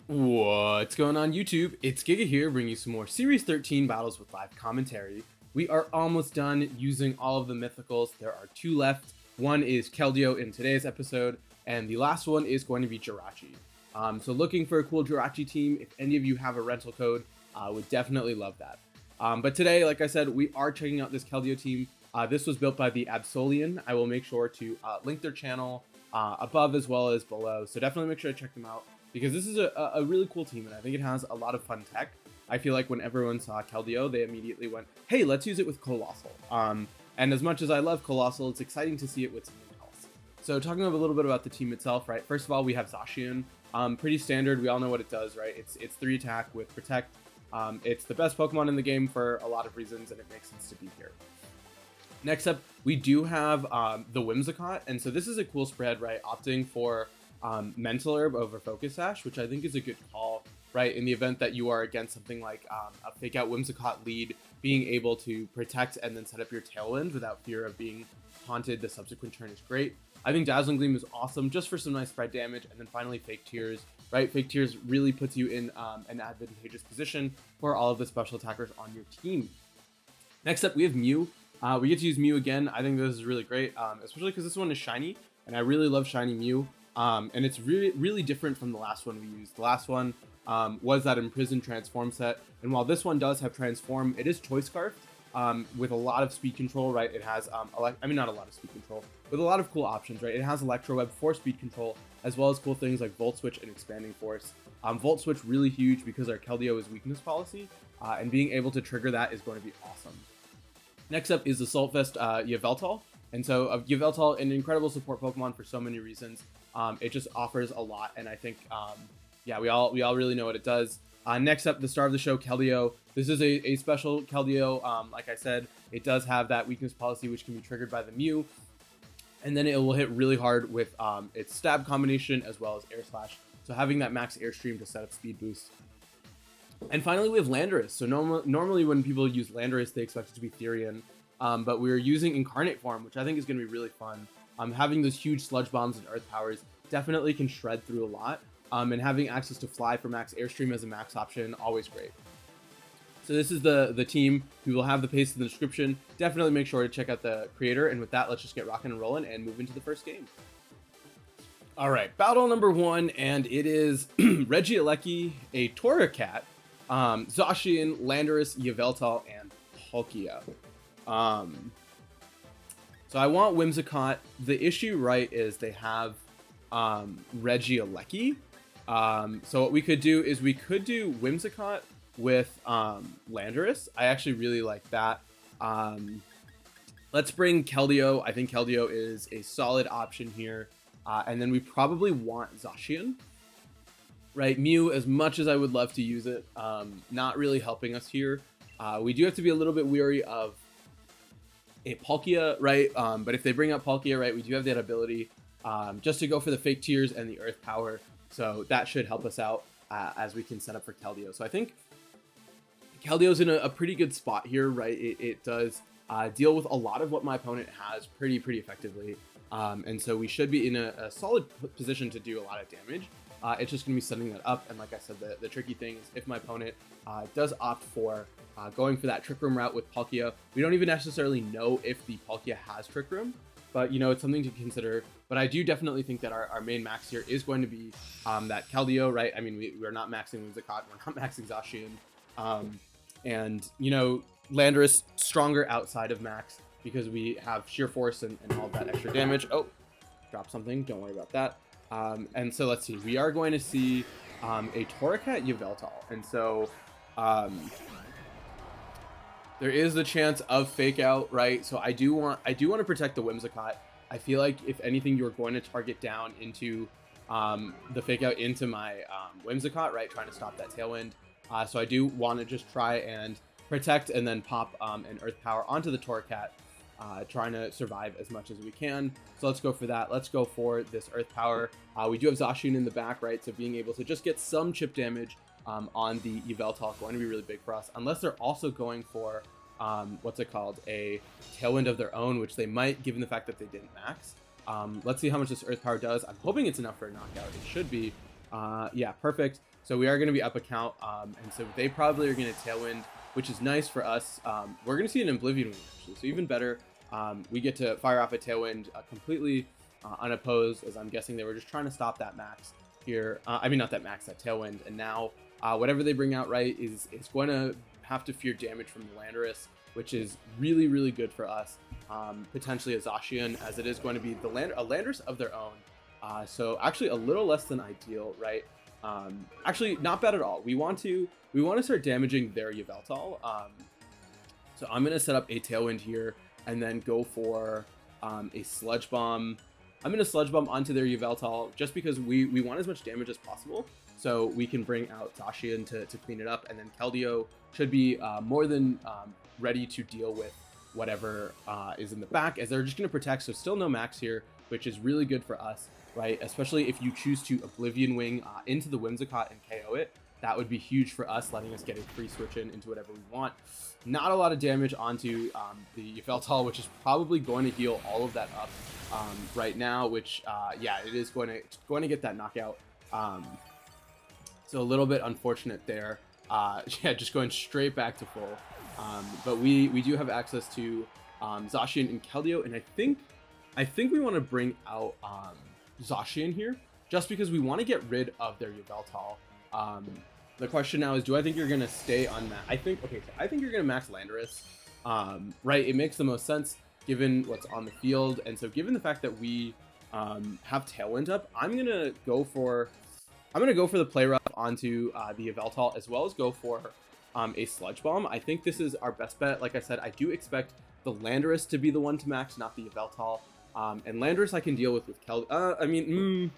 What's going on YouTube? It's Giga here, bringing you some more Series 13 battles with live commentary. We are almost done using all of the mythicals. There are two left. One is Keldeo in today's episode, and the last one is going to be Jirachi. So looking for a cool Jirachi team. If any of you have a rental code, would definitely love that. But today, like I said, we are checking out this Keldeo team. This was built by the Absolian. I will make sure to link their channel above as well as below. So definitely make sure to check them out, because this is a really cool team, and I think it has a lot of fun tech. I feel like when everyone saw Keldeo, they immediately went, hey, let's use it with Colossal. And as much as I love Colossal, it's exciting to see it with something else. So talking a little bit about the team itself, right? First of all, we have Zacian. Pretty standard. We all know what it does, right? It's 3 attack with Protect. It's the best Pokemon in the game for a lot of reasons, and it makes sense to be here. Next up, we do have the Whimsicott, and so this is a cool spread, right? Opting for Mental Herb over Focus Sash, which I think is a good call, right? In the event that you are against something like a Fake Out Whimsicott lead, being able to protect and then set up your Tailwind without fear of being haunted the subsequent turn is great. I think Dazzling Gleam is awesome just for some nice spread damage, and then finally Fake Tears, right? Fake Tears really puts you in an advantageous position for all of the special attackers on your team. Next up, we have Mew. We get to use Mew again. I think this is really great, especially because this one is shiny, and I really love shiny Mew. And it's really different from the last one we used. The last one was that Imprisoned Transform set, and while this one does have Transform, it is Choice Scarf with a lot of speed control, right? It has, not a lot of speed control, with a lot of cool options, right? It has Electro Web for speed control, as well as cool things like Volt Switch and Expanding Force. Volt Switch really huge because our Keldeo is weakness policy, and being able to trigger that is going to be awesome. Next up is the Saltfest Yveltal. And so Yveltal, an incredible support Pokemon for so many reasons. It just offers a lot, and I think, yeah, we all really know what it does. Next up, the star of the show, Keldeo. This is a special Keldeo. Like I said, it does have that weakness policy, which can be triggered by the Mew, and then it will hit really hard with its stab combination as well as Air Slash. So having that max Airstream to set up speed boost. And finally, we have Landorus. So normally when people use Landorus, they expect it to be Therian, but we're using Incarnate form, which I think is going to be really fun. Having those huge Sludge Bombs and Earth Powers definitely can shred through a lot, and having access to Fly for max Airstream as a max option, always great. So this is the team. We will have the paste in the description. Definitely make sure to check out the creator, and with that, let's just get rocking and rolling and move into the first game. All right, battle number 1, and it is Regieleki, a Torracat, Zacian, Landorus, Yveltal, and Palkia. So I want Whimsicott. The issue, right, is they have Regieleki. So what we could do is we could do Whimsicott with Landorus. I actually really like that. Let's bring Keldeo. I think Keldeo is a solid option here. And then we probably want Zacian. Right, Mew, as much as I would love to use it, not really helping us here. We do have to be a little bit weary of a Palkia, right? But if they bring up Palkia, right, we do have that ability just to go for the Fake Tears and the Earth Power. So that should help us out as we can set up for Keldeo. So I think Keldeo's in a pretty good spot here, right? It does deal with a lot of what my opponent has pretty effectively. And so we should be in a solid position to do a lot of damage. It's just going to be setting that up, and like I said, the tricky thing is if my opponent does opt for going for that Trick Room route with Palkia, we don't even necessarily know if the Palkia has Trick Room, but you know, it's something to consider. But I do definitely think that our main max here is going to be that Keldeo, right? I mean, we're not maxing Whimsicott, we're not maxing Zacian, and you know, Landorus stronger outside of max because we have Sheer Force and all that extra damage. Oh, drop something, don't worry about that. And so let's see, we are going to see a Torracat Yveltal, and so there is the chance of Fake Out, right? So I do want to protect the Whimsicott. I feel like if anything, you're going to target down into the Fake Out into my Whimsicott, right? Trying to stop that Tailwind. So I do want to just try and protect and then pop an Earth Power onto the Torracat. Trying to survive as much as we can. So let's go for that. Let's go for this Earth Power. We do have Zacian in the back, right? So being able to just get some chip damage on the Yveltal going to be really big for us, unless they're also going for what's it called, a Tailwind of their own, which they might, given the fact that they didn't max. Let's see how much this Earth Power does. I'm hoping it's enough for a knockout. It should be. Yeah, perfect. So we are going to be up a count, and so they probably are going to tailwind, which is nice for us. We're going to see an Oblivion Wing, actually, so even better. We get to fire off a tailwind completely unopposed, as I'm guessing they were just trying to stop that max here. I mean, not that max, that tailwind. And now whatever they bring out, right, is going to have to fear damage from the Landorus, which is really, really good for us. Potentially a Zacian, as it is going to be a Landorus of their own. So actually a little less than ideal, right? Actually, not bad at all. We want to start damaging their Yveltal. So I'm gonna set up a Tailwind here and then go for a Sludge Bomb. I'm gonna Sludge Bomb onto their Yveltal just because we want as much damage as possible, so we can bring out Zacian to clean it up, and then Keldeo should be more than ready to deal with whatever is in the back, as they're just gonna protect. So still no max here, which is really good for us, right? Especially if you choose to Oblivion Wing into the Whimsicott and KO it. That would be huge for us, letting us get a free switch in into whatever we want. Not a lot of damage onto the Yveltal, which is probably going to heal all of that up right now, which, yeah, it is going to get that knockout. So a little bit unfortunate there. Yeah, just going straight back to full. But we do have access to Zacian and Keldeo, and I think we want to bring out Zacian here, just because we want to get rid of their Yveltal. The question now is, do I think you're going to stay on that? I think you're going to max Landorus, right? It makes the most sense given what's on the field. And so given the fact that we have Tailwind up, I'm going to go for the play rough onto the Yveltal, as well as go for a Sludge Bomb. I think this is our best bet. Like I said, I do expect the Landorus to be the one to max, not the Yveltal. And Landorus I can deal with Keldeo.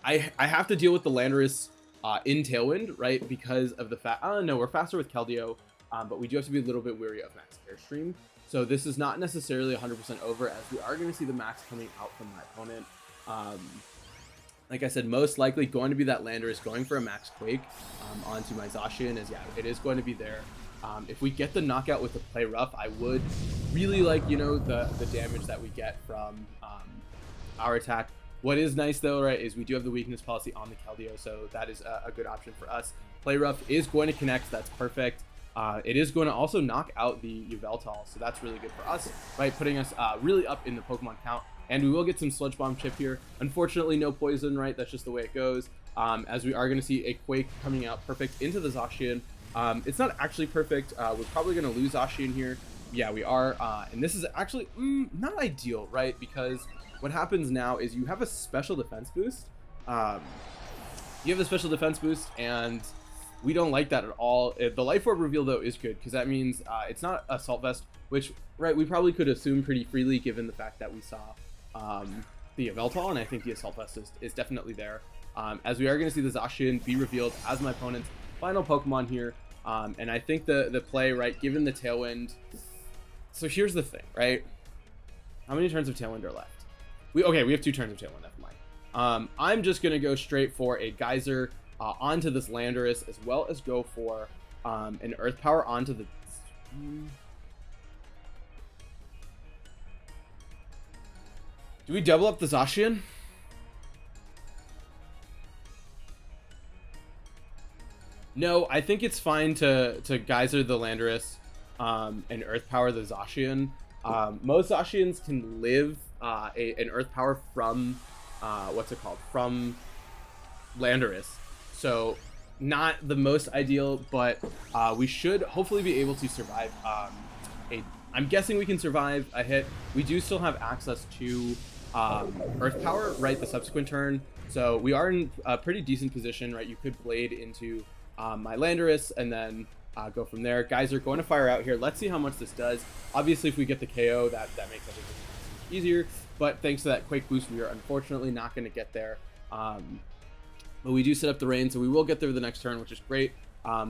I have to deal with the Landorus in Tailwind, right? Because of the fact, no, we're faster with Keldeo, but we do have to be a little bit wary of max Airstream. So this is not necessarily 100% over, as we are going to see the max coming out from my opponent. Like I said, most likely going to be that Landorus going for a max Quake onto my Zacian, as yeah, it is going to be there. If we get the knockout with the play rough, I would really like, you know, the damage that we get from our attack. What is nice though, right, is we do have the weakness policy on the Keldeo, so that is a good option for us. Play rough is going to connect, that's perfect. It is going to also knock out the Yveltal, so that's really good for us, right, putting us really up in the Pokemon count. And we will get some Sludge Bomb chip here. Unfortunately, no poison, right? That's just the way it goes. As we are going to see a Quake coming out perfect into the Zacian. It's not actually perfect. We're probably going to lose Zacian here. Yeah, we are. And this is actually not ideal, right? Because what happens now is you have a special defense boost. You have a special defense boost, and we don't like that at all. The Life Orb reveal, though, is good, because that means it's not Assault Vest, which, right, we probably could assume pretty freely given the fact that we saw the Yveltal, and I think the Assault Vest is definitely there. As we are going to see the Zacian be revealed as my opponent's final Pokemon here. And I think the play, right, given the Tailwind. So here's the thing, right? How many turns of Tailwind are left? We have 2 turns of Tailwind, never mind. I'm just going to go straight for a Geyser onto this Landorus, as well as go for an Earth Power onto the... Do we double up the Zacian? No, I think it's fine to Geyser the Landorus and Earth Power the Zacian. Most Zacians can live an Earth Power from, from Landorus. So not the most ideal, but we should hopefully be able to survive I'm guessing we can survive a hit. We do still have access to Earth Power, right, the subsequent turn. So we are in a pretty decent position, right? You could Blade into my Landorus and then go from there. Geyser going to fire out here. Let's see how much this does. Obviously, if we get the KO, that makes everything easier. But thanks to that Quake boost, we are unfortunately not going to get there. But we do set up the rain, so we will get there the next turn, which is great.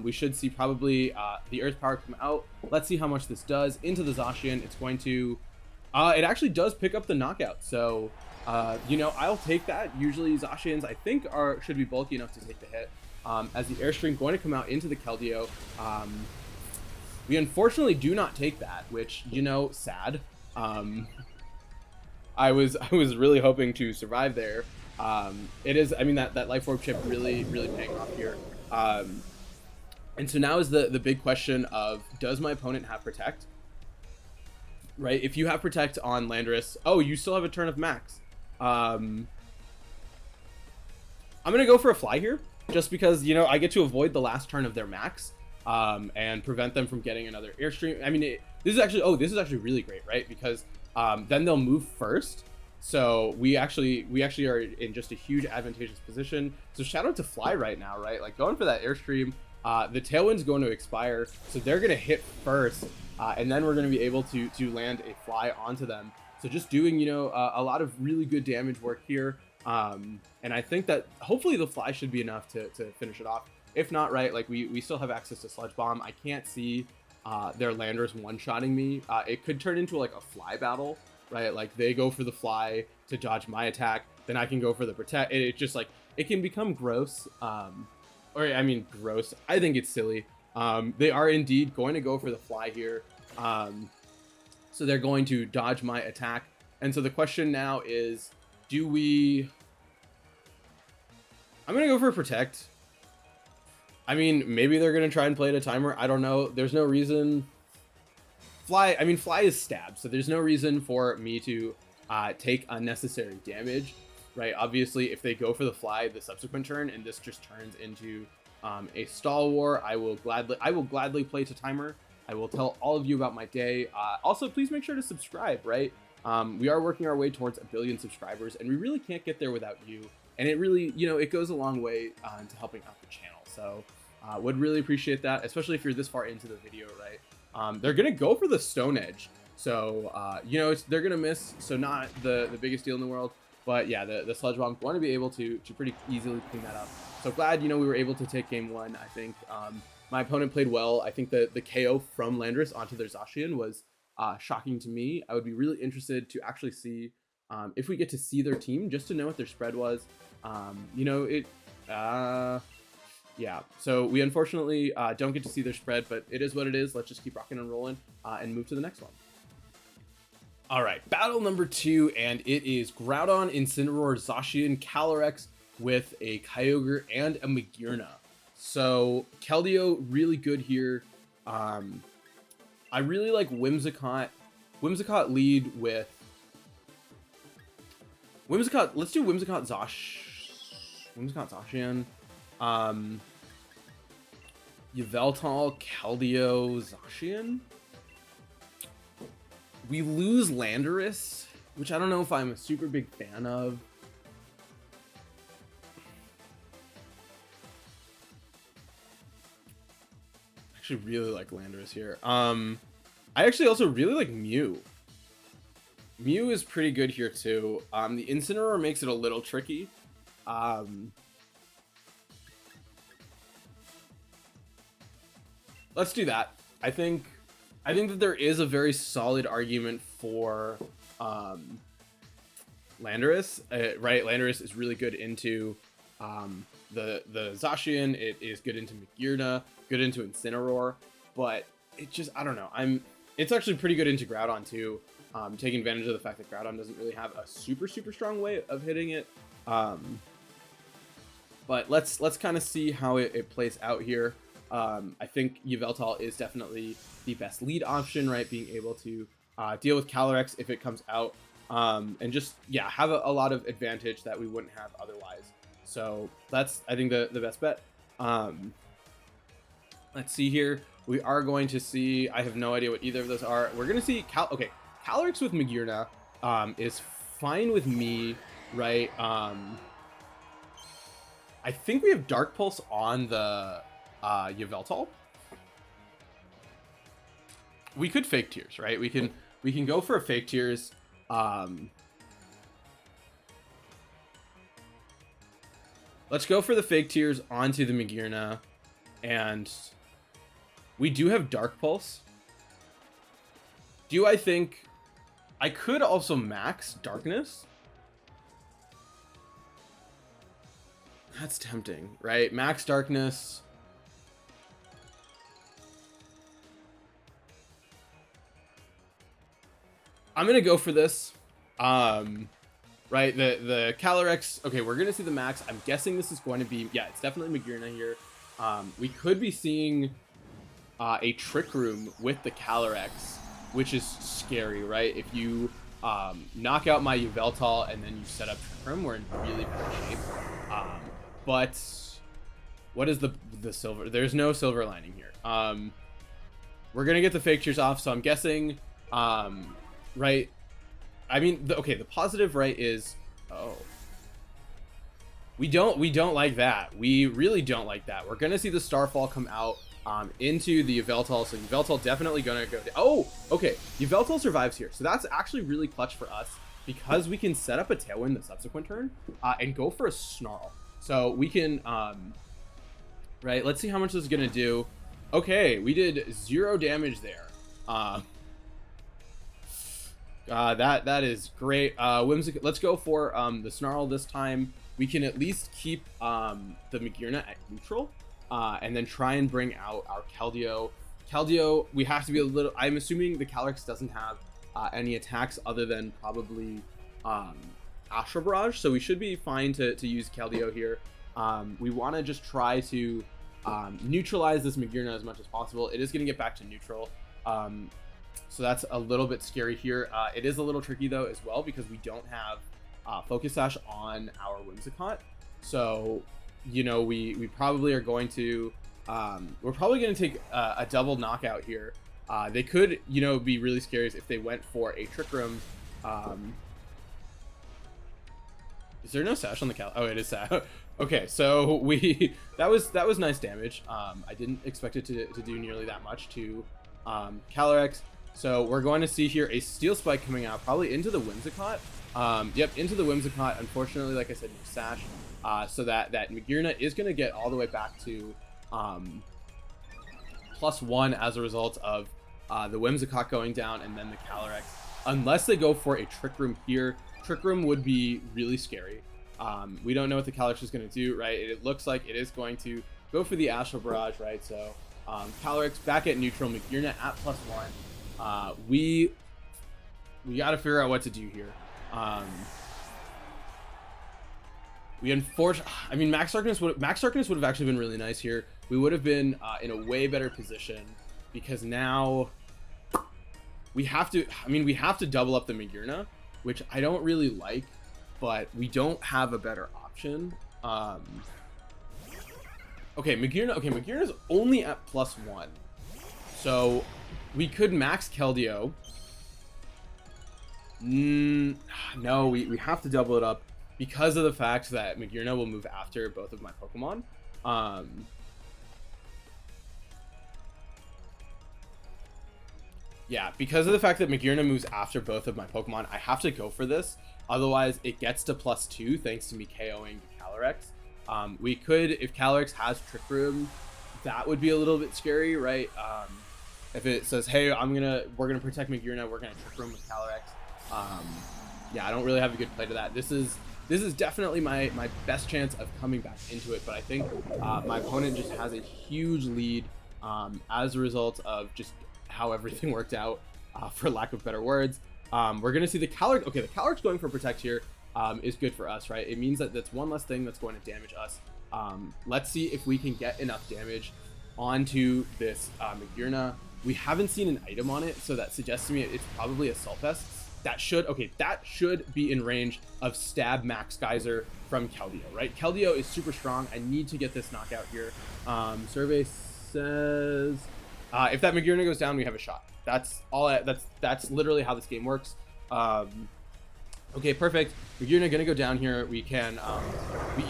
We should see probably the Earth Power come out. Let's see how much this does. Into the Zacian, it's going to... it actually does pick up the knockout, so, you know, I'll take that. Usually Zacians, I think, should be bulky enough to take the hit. As the Airstream going to come out into the Keldeo. We unfortunately do not take that, which, you know, sad. I was really hoping to survive there. It is, I mean, that life orb chip really paying off here. And so now is the big question of, does my opponent have protect? Right, if you have protect on Landorus, oh, you still have a turn of max. I'm gonna go for a fly here, just because, you know, I get to avoid the last turn of their max, and prevent them from getting another airstream. I mean, this is actually really great, right? Because then they'll move first, so we actually are in just a huge advantageous position. So shout out to Fly right now, right? Like, going for that airstream. The Tailwind's going to expire, so they're gonna hit first, and then we're gonna be able to land a fly onto them. So just doing, you know, a lot of really good damage work here. And I think that hopefully the fly should be enough to finish it off. If not, right, like we still have access to Sludge Bomb. I can't see their Landers one-shotting me. It could turn into like a fly battle, right? Like they go for the fly to dodge my attack, then I can go for the protect. It just like, it can become gross. Or I mean, gross. I think it's silly. They are indeed going to go for the fly here. So they're going to dodge my attack. And so the question now is, do we... I'm going to go for protect. I mean, maybe they're going to try and play it a timer. I don't know. There's no reason. Fly, I mean, fly is stab, so there's no reason for me to take unnecessary damage, right? Obviously, if they go for the fly the subsequent turn and this just turns into a stall war, I will gladly play to timer. I will tell all of you about my day. Also, please make sure to subscribe, right? We are working our way towards 1 billion subscribers, and we really can't get there without you. And it really, you know, it goes a long way to helping out the channel. So would really appreciate that, especially if you're this far into the video, right? They're going to go for the Stone Edge. So, you know, they're going to miss. So not the biggest deal in the world. But yeah, the Sludge Bomb, want to be able to pretty easily clean that up. So glad, you know, we were able to take game 1. I think my opponent played well. I think the KO from Landorus onto their Zacian was shocking to me. I would be really interested to actually see if we get to see their team, just to know what their spread was. You know, yeah, so we unfortunately don't get to see their spread, but it is what it is. Let's just keep rocking and rolling and move to the next one. All right, battle number 2, and it is Groudon, Incineroar, Zacian, Calyrex with a Kyogre and a Magearna. So Keldeo really good here. I really like Whimsicott. Whimsicott lead with Whimsicott. Let's do Whimsicott Zacian. Yveltal, Keldeo, Zacian. We lose Landorus, which I don't know if I'm a super big fan of. I actually really like Landorus here. I actually also really like Mew. Mew is pretty good here too. The Incineroar makes it a little tricky. Let's do that. I think that there is a very solid argument for Landorus, right? Landorus is really good into the Zacian. It is good into Magearna, good into Incineroar, but it just, I don't know. It's actually pretty good into Groudon too. Taking advantage of the fact that Groudon doesn't really have a super strong way of hitting it. But let's kind of see how it plays out here. I think Yveltal is definitely the best lead option, right? Being able to deal with Calyrex if it comes out, and just, yeah, have a lot of advantage that we wouldn't have otherwise. So that's, I think, the best bet. Let's see here. We are going to see, I have no idea what either of those are. We're going to see okay, Calyrex with Magearna is fine with me, right? I think we have Dark Pulse on the Yveltal. We could Fake Tears, right? We can go for a Fake Tears. Let's go for the Fake Tears onto the Magearna, and we do have Dark Pulse. Do I think I could also max Darkness? That's tempting, right? Max Darkness. I'm gonna go for this. right? The Calyrex, okay, we're gonna see the max. I'm guessing this is going to be, yeah, it's definitely Magearna here. We could be seeing a Trick Room with the Calyrex, which is scary, right? If you knock out my Yveltal and then you set up Trick Room, we're in really bad shape. But what is the silver? There's no silver lining here. We're gonna get the fake cheers off, so I'm guessing, right? I mean, okay, the positive, right, is, oh, we don't like that. We really don't like that. We're gonna see the Starfall come out into the Yveltal, so Yveltal definitely gonna go down. Oh, okay, Yveltal survives here, so that's actually really clutch for us because we can set up a Tailwind the subsequent turn and go for a Snarl. So we can, right, let's see how much this is gonna do. Okay, we did 0 damage there. That is great. Whimsical. Let's go for the Snarl this time. We can at least keep the Magearna at neutral, and then try and bring out our Keldeo. Keldeo, we have to be a little. I'm assuming the Calyrex doesn't have any attacks other than probably Astral Barrage, so we should be fine to use Keldeo here. We want to just try to neutralize this Magearna as much as possible. It is going to get back to neutral. So that's a little bit scary here. It is a little tricky though as well because we don't have Focus Sash on our Whimsicott. So, you know, we probably are going to, we're probably going to take a double knockout here. They could, you know, be really scary if they went for a Trick Room. Is there no Sash on the Cal? Oh, it is Sash. Okay, so that was nice damage. I didn't expect it to do nearly that much to Calyrex. So we're going to see here a Steel Spike coming out, probably into the Whimsicott. Yep, into the Whimsicott. Unfortunately, like I said, no Sash. So that Magearna is going to get all the way back to +1 as a result of the Whimsicott going down and then the Calyrex. Unless they go for a Trick Room here. Trick Room would be really scary. We don't know what the Calyrex is going to do, right? It looks like it is going to go for the Astral Barrage, right? So Calyrex back at neutral, Magearna at +1. We got to figure out what to do here. I mean, Max Darkness would have actually been really nice here. We would have been in a way better position because now we have to. I mean, we have to double up the Magearna, which I don't really like, but we don't have a better option. Okay, Magearna. Okay, Magearna's only at +1, so we could max Keldeo. No, we have to double it up because of the fact that Magearna will move after both of my Pokemon. Yeah, because of the fact that Magearna moves after both of my Pokemon, I have to go for this. Otherwise, it gets to +2 thanks to me KOing the Calyrex. We could, if Calyrex has Trick Room, that would be a little bit scary, right? If it says, hey, we're gonna protect Magearna, we're gonna Trick Room with Calyrex. Yeah, I don't really have a good play to that. This is definitely my best chance of coming back into it, but I think my opponent just has a huge lead as a result of just how everything worked out, for lack of better words. We're gonna see the Calyrex. Okay, the Calyrex going for Protect here is good for us, right? It means that that's one less thing that's going to damage us. Let's see if we can get enough damage onto this Magearna. We haven't seen an item on it, so that suggests to me it's probably Assault Vest. That should be in range of Stab Max Geyser from Keldeo, right? Keldeo is super strong. I need to get this knockout here. Survey says if that Magearna goes down, we have a shot. That's literally how this game works. Okay, perfect. Magearna gonna go down here. We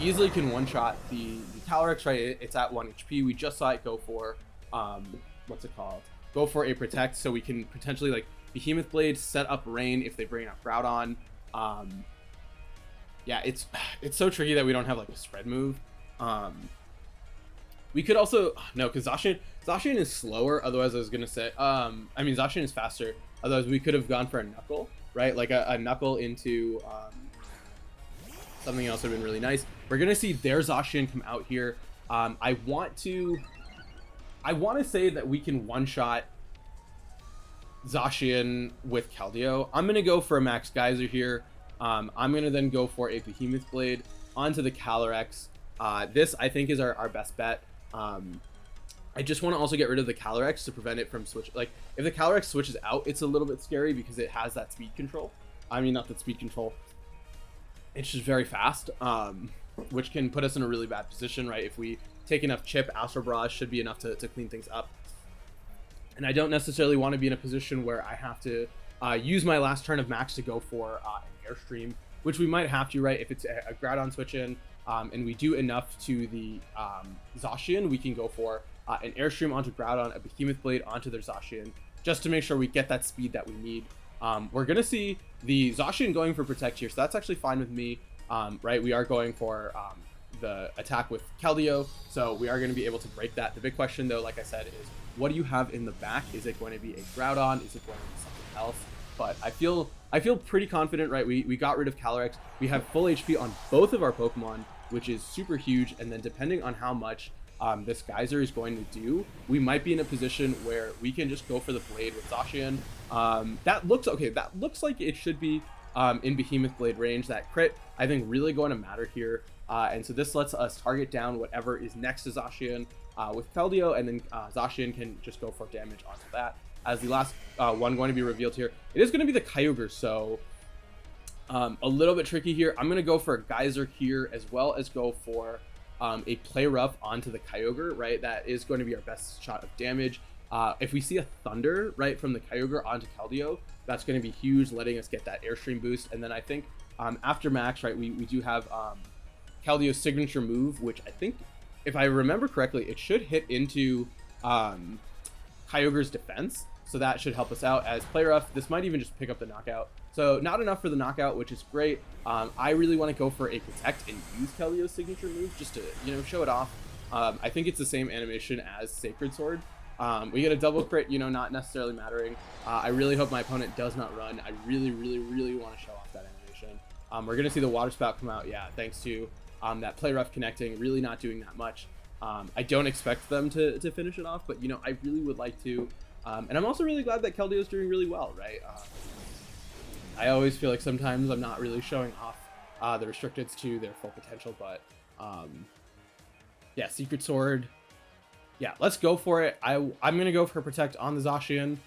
easily can one-shot the Calyrex, right? It's at 1 HP. We just saw it go for what's it called? Go for a Protect, so we can potentially like Behemoth Blade, set up Rain if they bring out Groudon. Yeah, it's so tricky that we don't have like a spread move. We could also no, because Zacian is slower. Otherwise, I was gonna say I mean Zacian is faster. Otherwise, we could have gone for a Knuckle, right? Like a Knuckle into something else would have been really nice. We're gonna see their Zacian come out here. I want to say that we can one-shot Zacian with Keldeo. I'm gonna go for a Max Geyser here. I'm gonna then go for a Behemoth Blade onto the Calyrex. This I think is our best bet. I just want to also get rid of the Calyrex to prevent it from switch. Like if the Calyrex switches out, it's a little bit scary because it has that speed control. I mean, not that speed control. It's just very fast, which can put us in a really bad position, right? If we take enough chip, Astral Barrage should be enough to clean things up. And I don't necessarily want to be in a position where I have to use my last turn of max to go for an Airstream, which we might have to, right? If it's a Groudon switch in and we do enough to the Zacian, we can go for an Airstream onto Groudon, a Behemoth Blade onto their Zacian, just to make sure we get that speed that we need. We're going to see the Zacian going for Protect here, so that's actually fine with me, right? We are going for the attack with Keldeo, so we are going to be able to break that. The big question, though, like I said, is what do you have in the back? Is it going to be a Groudon? Is it going to be something else? But I feel pretty confident, right? We got rid of Calyrex. We have full HP on both of our Pokemon, which is super huge, and then depending on how much this Geyser is going to do, we might be in a position where we can just go for the Blade with Zacian. That looks okay. That looks like it should be in Behemoth Blade range. That crit, I think, really going to matter here. And so this lets us target down whatever is next to Zacian with Keldeo, and then Zacian can just go for damage onto that. As the last one going to be revealed here, it is going to be the Kyogre, so a little bit tricky here. I'm going to go for a Geyser here, as well as go for a Play Rough onto the Kyogre, right? That is going to be our best shot of damage. If we see a Thunder, right, from the Kyogre onto Keldeo, that's going to be huge, letting us get that Airstream boost. And then I think after Max, right, we do have Keldeo's signature move, which I think, if I remember correctly, it should hit into Kyogre's defense. So that should help us out as Play Rough. This might even just pick up the knockout. So not enough for the knockout, which is great. I really want to go for a Protect and use Keldeo's signature move just to, you know, show it off. I think it's the same animation as Sacred Sword. We get a double crit, you know, not necessarily mattering. I really hope my opponent does not run. I really want to show off that animation. We're going to see the Water Spout come out, yeah, thanks to that Play Rough connecting, really not doing that much. I don't expect them to finish it off, but, you know, I really would like to. And I'm also really glad that Keldeo's doing really well, right? I always feel like sometimes I'm not really showing off the restricteds to their full potential, but yeah, Secret Sword. Yeah, let's go for it. I'm gonna go for Protect on the Zacian.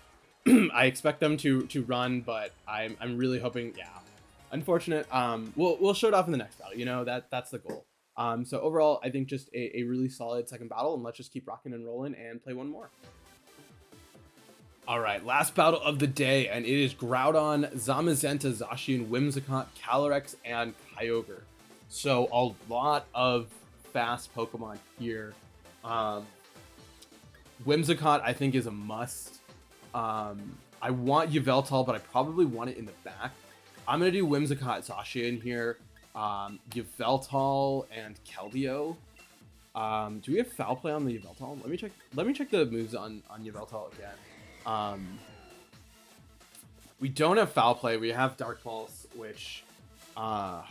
I expect them to run, but I'm really hoping. Yeah, unfortunate. We'll show it off in the next battle. You know, that's the goal. So overall, I think just a really solid second battle, and let's just keep rocking and rolling and play one more. All right, last battle of the day, and it is Groudon, Zamazenta, Zacian, Whimsicott, Calyrex, and Kyogre. So a lot of fast Pokemon here. Whimsicott, I think, is a must. I want Yveltal, but I probably want it in the back. I'm going to do Whimsicott, Zacian here. Yveltal and Keldeo. Do we have Foul Play on the Yveltal? Let me check the moves on Yveltal again. We don't have Foul Play. We have Dark Pulse, which oh,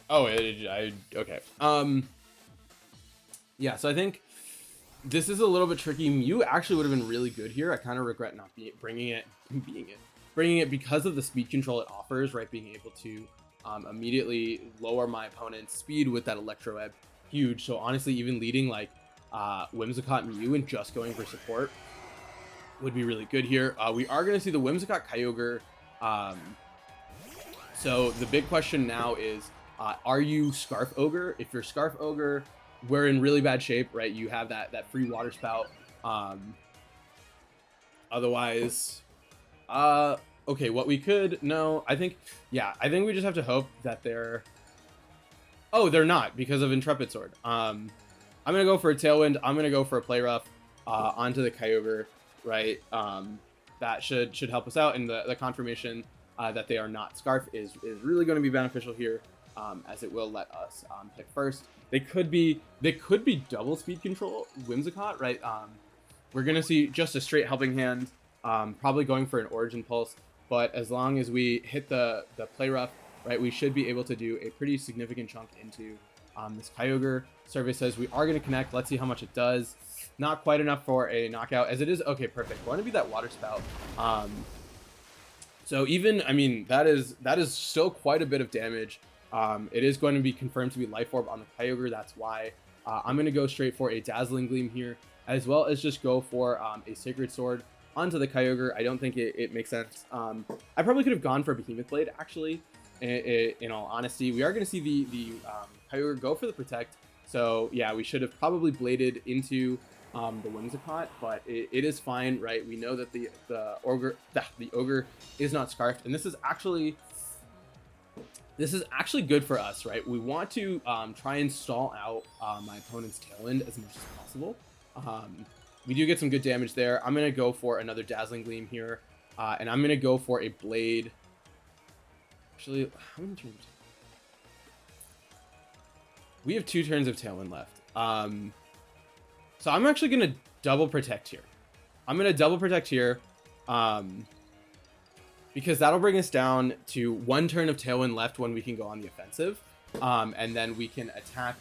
okay. Yeah, so I think this is a little bit tricky. Mew actually would have been really good here. I kind of regret not bringing it because of the speed control it offers, right? Being able to immediately lower my opponent's speed with that Electro Web, huge. So honestly, even leading like Whimsicott Mew and just going for support would be really good here. We are going to see the Whimsicott Kyogre. So the big question now is, are you Scarf Ogre? If you're Scarf Ogre, we're in really bad shape, right? You have that free Water Spout. Otherwise, okay, what we could, no, I think we just have to hope that they're, oh, they're not, because of Intrepid Sword. I'm going to go for a Tailwind. I'm going to go for a Play Rough onto the Kyogre, right? That should help us out, and the confirmation that they are not Scarf is really going to be beneficial here, as it will let us pick first. They could be double speed control Whimsicott, right? We're going to see just a straight Helping Hand, probably going for an Origin Pulse. But as long as we hit the Play Rough, right, we should be able to do a pretty significant chunk into this Kyogre. Survey says we are going to connect. Let's see how much it does. Not quite enough for a knockout as it is. Okay, perfect. Going to be that water spout. So even, I mean, that is still quite a bit of damage. It is going to be confirmed to be Life Orb on the Kyogre. That's why I'm going to go straight for a Dazzling Gleam here, as well as just go for a Sacred Sword onto the Kyogre. I don't think it makes sense. I probably could have gone for Behemoth Blade, actually, in all honesty. We are going to see the Kyogre go for the Protect. So, yeah, we should have probably bladed into the Whimsicott, but it is fine, right? We know that the ogre is not scarfed, and this is actually good for us, right? We want to try and stall out my opponent's Tailwind as much as possible. We do get some good damage there. I'm gonna go for another Dazzling Gleam here, and I'm gonna go for a Blade. Actually, how many turns? We have 2 turns of Tailwind left. So I'm actually going to double protect here. Because that'll bring us down to 1 turn of Tailwind left when we can go on the offensive. And then we can attack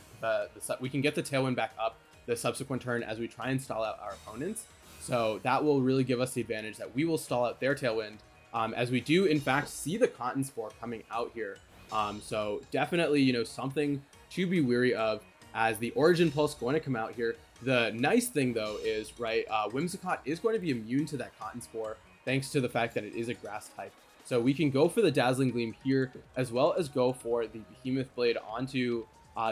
we can get the Tailwind back up the subsequent turn as we try and stall out our opponents. So that will really give us the advantage that we will stall out their Tailwind, as we do in fact see the Cotton Spore coming out here. So definitely, you know, something to be wary of as the Origin Pulse going to come out here. The nice thing, though, is, right, Whimsicott is going to be immune to that Cotton Spore, thanks to the fact that it is a grass type. So we can go for the Dazzling Gleam here, as well as go for the Behemoth Blade onto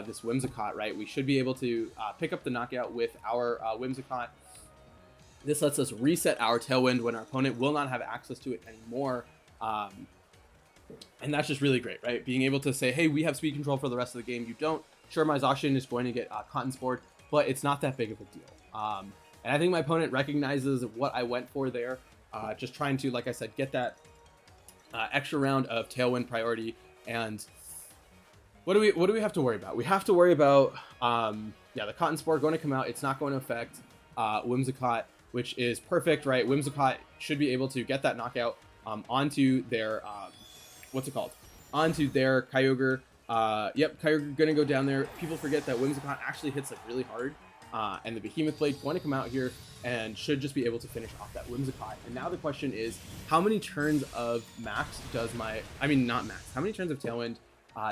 this Whimsicott, right? We should be able to pick up the knockout with our Whimsicott. This lets us reset our Tailwind when our opponent will not have access to it anymore. And that's just really great, right? Being able to say, hey, we have speed control for the rest of the game. You don't. Sure, my Zacian is going to get Cotton Spored, but it's not that big of a deal. And I think my opponent recognizes what I went for there. Just trying to, like I said, get that extra round of Tailwind priority. And what do we have to worry about? We have to worry about, yeah, the Cotton Spore going to come out. It's not going to affect Whimsicott, which is perfect, right? Whimsicott should be able to get that knockout onto their, onto their Kyogre. Yep, Kyogre gonna go down there. People forget that Whimsicott actually hits like really hard, and the Behemoth Blade going to come out here and should just be able to finish off that Whimsicott. And now the question is, how many turns of max does how many turns of Tailwind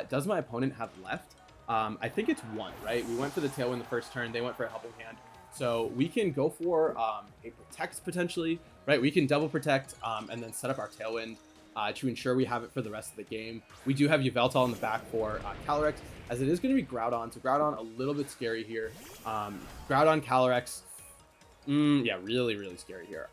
does my opponent have left? I think it's 1, right? We went for the Tailwind the first turn, they went for a Helping Hand. So we can go for a Protect potentially, right? We can double Protect and then set up our Tailwind to ensure we have it for the rest of the game. We do have Yveltal in the back for Calyrex, as it is going to be Groudon. So Groudon a little bit scary here. Groudon, Calyrex, yeah, really, really scary here.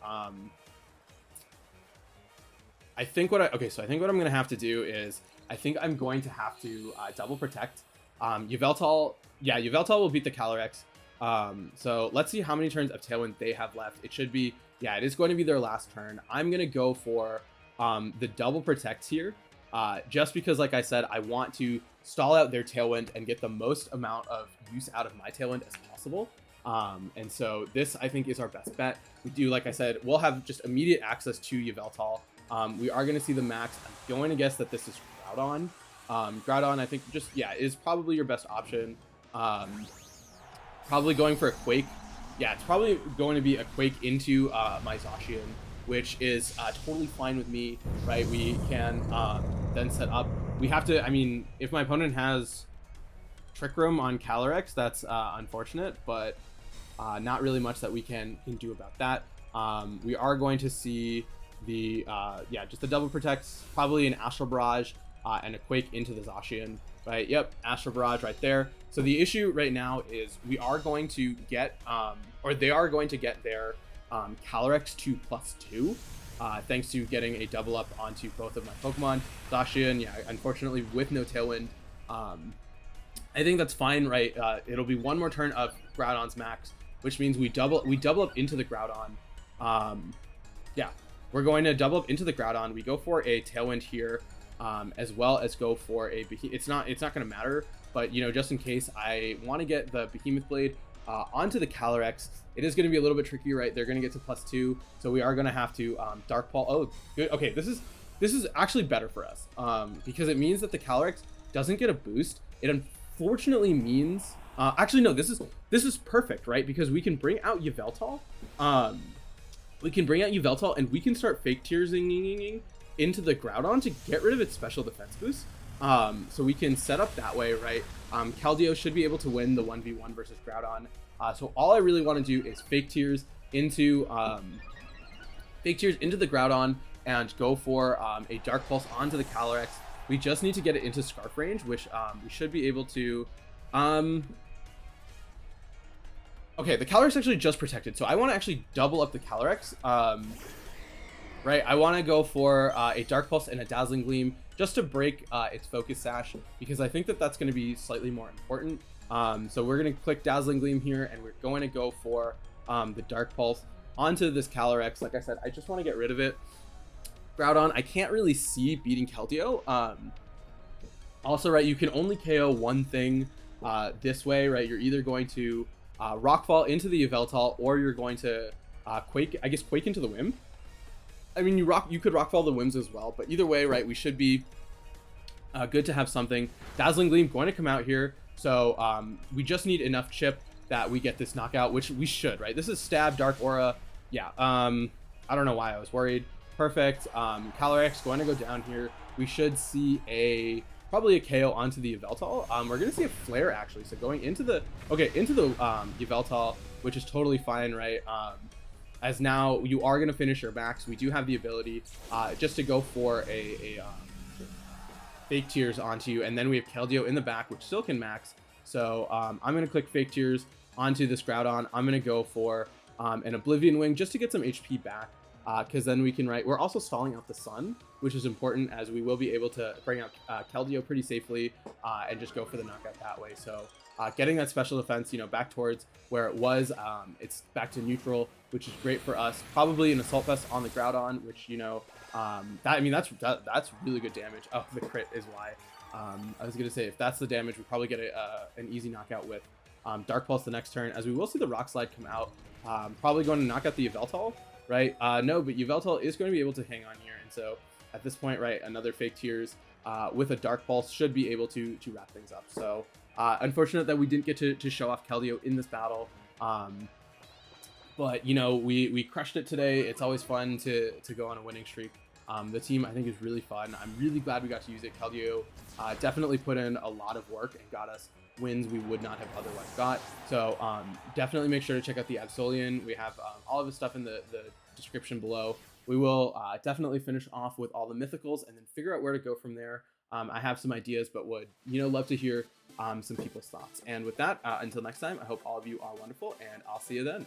I think what I'm going to have to do is, I think I'm going to have to double Protect. Yveltal will beat the Calyrex. So let's see how many turns of Tailwind they have left. It should be, yeah, it is going to be their last turn. I'm going to go for the double Protect here, just because, like I said, I want to stall out their Tailwind and get the most amount of use out of my Tailwind as possible. And so this, I think, is our best bet. We do, like I said, we'll have just immediate access to Yveltal. We are going to see the max. I'm going to guess that this is Groudon. Groudon, I think, just, yeah, is probably your best option. Probably going for a Quake. Yeah, it's probably going to be a Quake into my Zacian, which is totally fine with me, right? We can then set up. We have to, I mean, if my opponent has Trick Room on Calyrex, that's unfortunate, but not really much that we can do about that. We are going to see the, yeah, just the double Protects, probably an Astral Barrage and a Quake into the Zacian, right? Yep, Astral Barrage right there. So the issue right now is we are going to get, or they are going to get their Calyrex to +2, thanks to getting a double up onto both of my Pokemon. Zacian, yeah, unfortunately with no Tailwind. I think that's fine, right? It'll be 1 more turn of Groudon's max, which means we double up into the Groudon. Yeah, we're going to double up into the Groudon. We go for a Tailwind here, as well as go for a it's not going to matter, but you know, just in case, I want to get the Behemoth Blade onto the Calyrex. It is going to be a little bit tricky, right? They're going to get to +2, so we are going to have to Dark Paul. Oh, good. Okay, this is actually better for us, because it means that the Calyrex doesn't get a boost. It unfortunately means Actually, no, this is perfect, right? Because we can bring out Yveltal. And we can start fake tearsing into the Groudon to get rid of its special defense boost. So we can set up that way, right? Keldeo should be able to win the 1v1 versus Groudon. So all I really want to do is fake tears into the Groudon and go for a Dark Pulse onto the Calyrex. We just need to get it into Scarf range, which we should be able to. Okay, the Calyrex actually just protected, so I want to actually double up the Calyrex. Right, I want to go for a Dark Pulse and a Dazzling Gleam just to break its Focus Sash, because I think that that's going to be slightly more important. So we're going to click Dazzling Gleam here, and we're going to go for the Dark Pulse onto this Calyrex. Like I said, I just want to get rid of it. Groudon, I can't really see beating Keldeo. Also, right, you can only KO one thing this way, right? You're either going to Rockfall into the Yveltal, or you're going to Quake into the Whim. I mean, you could Rockfall the Whims as well, but either way, right, we should be good to have something. Dazzling Gleam going to come out here, so we just need enough chip that we get this knockout, which we should, right? This is Stab, Dark Aura. Yeah, I don't know why I was worried. Perfect. Calyrex going to go down here. We should see probably a KO onto the Yveltal. We're going to see a Flare, actually. So going into the Yveltal, which is totally fine, right? As now you are going to finish your max. We do have the ability just to go for a Fake Tears onto you. And then we have Keldeo in the back, which still can max. So I'm going to click Fake Tears onto this Groudon. I'm going to go for an Oblivion Wing just to get some HP back. Because then we can, right, we're also stalling out the sun, which is important, as we will be able to bring out Keldeo pretty safely and just go for the knockout that way. So getting that special defense, back towards where it was, it's back to neutral, which is great for us. Probably an Assault Vest on the Groudon, which, that's really good damage. Oh, the crit is why. I was going to say, if that's the damage, we probably get an easy knockout with Dark Pulse the next turn, as we will see the Rock Slide come out. Probably going to knock out the Yveltal. Right? No, but Yveltal is going to be able to hang on here. And so at this point, right, another Fake Tears with a Dark Pulse should be able to wrap things up. So unfortunate that we didn't get to show off Keldeo in this battle. But, we crushed it today. It's always fun to go on a winning streak. The team, I think, is really fun. I'm really glad we got to use it. Keldeo definitely put in a lot of work and got us wins we would not have otherwise got. So definitely make sure to check out the Absolian. We have all of the stuff in the description below. We will definitely finish off with all the mythicals and then figure out where to go from there. I have some ideas, but would love to hear some people's thoughts. And with that, until next time, I hope all of you are wonderful, and I'll see you then.